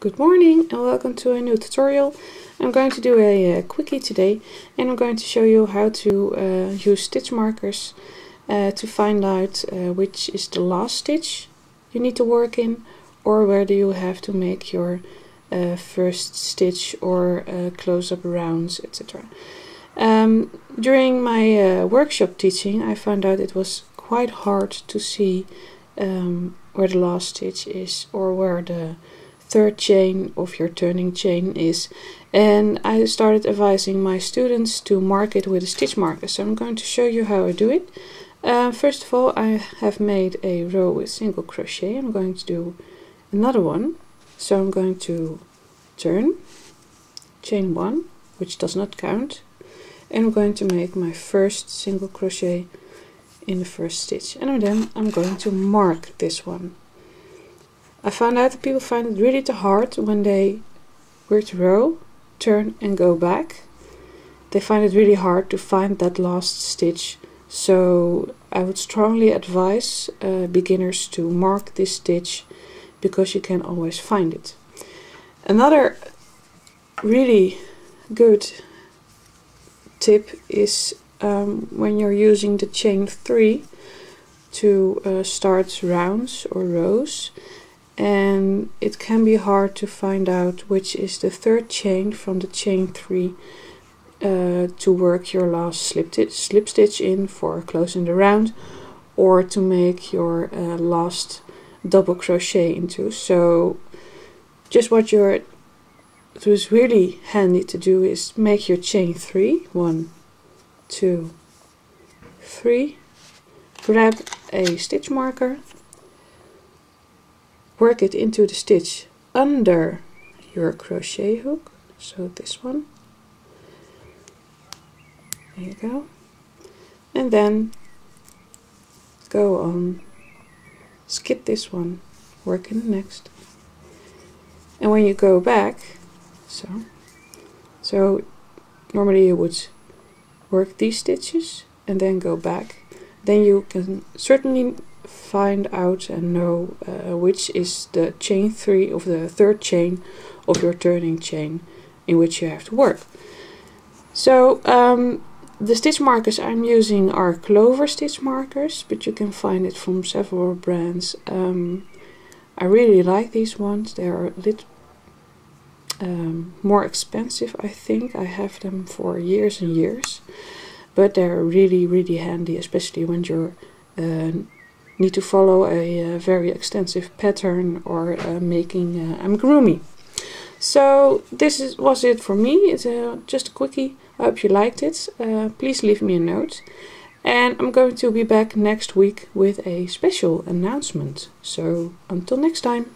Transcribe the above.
Good morning and welcome to a new tutorial. I'm going to do a quickie today, and I'm going to show you how to use stitch markers to find out which is the last stitch you need to work in, or where do you have to make your first stitch or close-up rounds, etc. During my workshop teaching, I found out it was quite hard to see where the last stitch is or where the third chain of your turning chain is, and I started advising my students to mark it with a stitch marker. So I'm going to show you how I do it. First of all, I have made a row with single crochet. I'm going to do another one, so I'm going to turn chain 1, which does not count, and I'm going to make my first single crochet in the first stitch, and then I'm going to mark this one. I found out that people find it really hard when they work the row, turn and go back. They find it really hard to find that last stitch, so I would strongly advise beginners to mark this stitch, because you can always find it. Another really good tip is when you're using the chain 3 to start rounds or rows, and it can be hard to find out which is the third chain from the chain 3 to work your last slip stitch in for closing the round, or to make your last double crochet into. So just what it was really handy to do is make your chain 3, 1, 2, 3, grab a stitch marker, work it into the stitch under your crochet hook, so this one, there you go, and then go on, skip this one, work in the next, and when you go back, so normally you would work these stitches and then go back, then you can certainly find out and know which is the chain 3 of the third chain of your turning chain in which you have to work. So the stitch markers I'm using are clover stitch markers, but you can find it from several brands. I really like these ones. They are a little more expensive, I think. I have them for years and years, but they're really handy, especially when you need to follow a very extensive pattern or making amigurumi. So this was it for me. It's just a quickie. I hope you liked it. Please leave me a note, and I'm going to be back next week with a special announcement. So until next time.